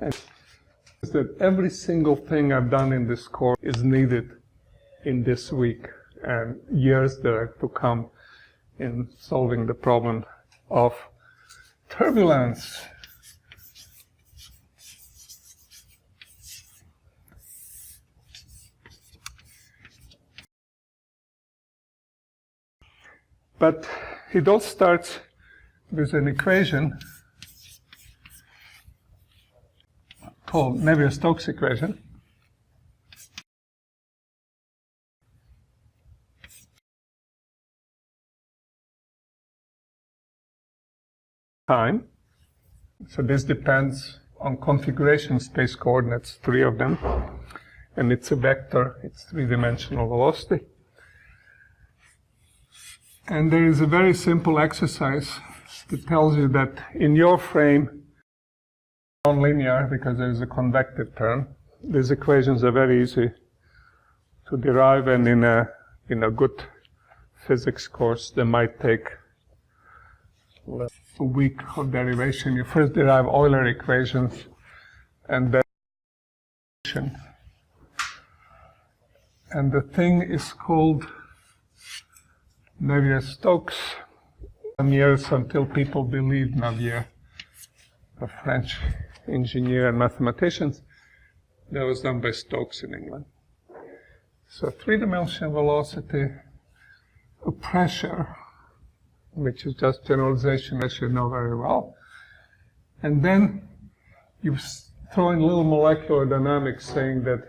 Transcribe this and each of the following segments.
And is that every single thing I've done in this course is needed in this week and years that are to come in solving the problem of turbulence. But it all starts with an equation called Navier-Stokes equation. Time. So this depends on configuration space coordinates, 3 of them. And it's a vector, it's 3-dimensional velocity. And there is a very simple exercise that tells you that in your frame, non-linear, because there is a convective term, these equations are very easy to derive, and in a good physics course, they might take a week of derivation. You first derive Euler equations, and then and the thing is called Navier-Stokes. Some years until people believed Navier, a French engineer and mathematician. That was done by Stokes in England. So 3-dimensional velocity, a pressure, which is just generalization as you know very well. And then you throw in little molecular dynamics saying that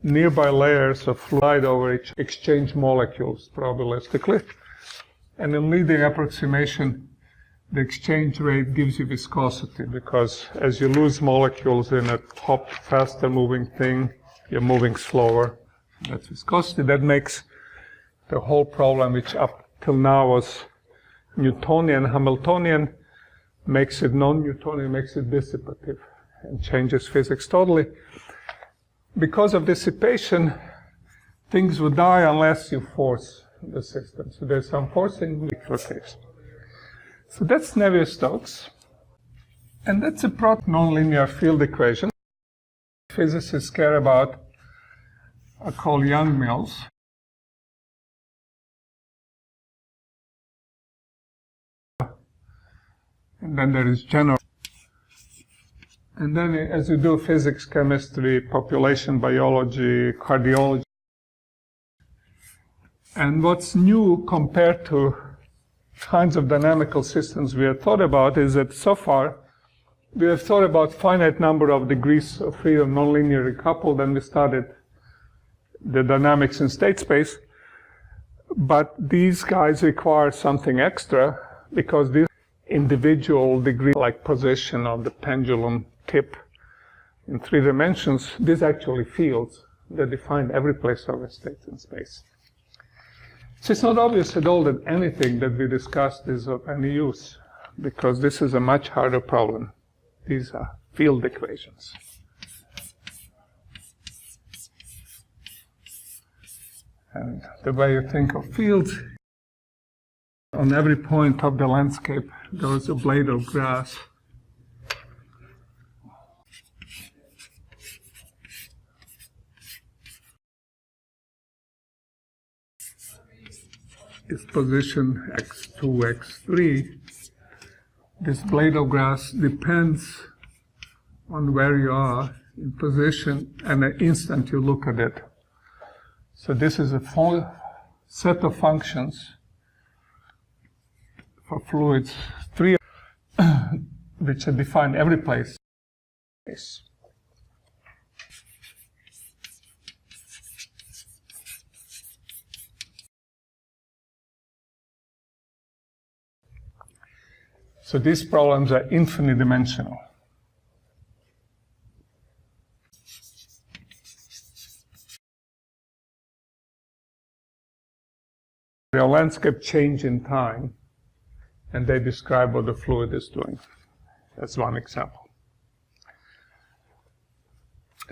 nearby layers of fluid over exchange molecules probabilistically. And in leading approximation, the exchange rate gives you viscosity, because as you lose molecules in a top, faster moving thing, you're moving slower. That's viscosity. That makes the whole problem, which up till now was Newtonian, Hamiltonian, makes it non-Newtonian, makes it dissipative, and changes physics totally. Because of dissipation, things would die unless you force the system. So there's some forcing in the case. So that's Navier-Stokes. And that's a nonlinear field equation. Physicists care about are called Young-Mills. And then there is general. And then as you do physics, chemistry, population biology, cardiology. And what's new compared to kinds of dynamical systems we have thought about is that so far we have thought about finite number of degrees of freedom, nonlinearly coupled, and we started the dynamics in state space. But these guys require something extra, because these individual degree, like position of the pendulum tip in 3 dimensions, these actually fields that define every place of a state in space. So it's not obvious at all that anything that we discussed is of any use, because this is a much harder problem. These are field equations. And the way you think of fields, on every point of the landscape, there is a blade of grass. Is position x2, x3. This blade of grass depends on where you are in position and the instant you look at it. So this is a full set of functions for fluids, 3 which are defined every place. So these problems are infinite dimensional. The landscape change in time, and they describe what the fluid is doing. That's one example.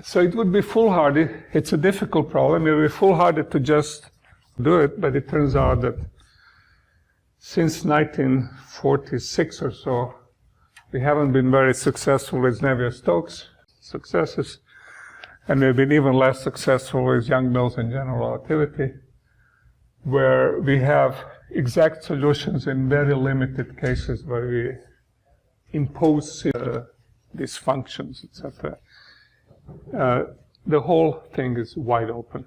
So it would be foolhardy. It's a difficult problem. It would be foolhardy to just do it, but it turns out that since 1946 or so, we haven't been very successful with Navier-Stokes. successes. And we've been even less successful with Young-Mills and general relativity, where we have exact solutions in very limited cases where we impose these functions, etc. The whole thing is wide open.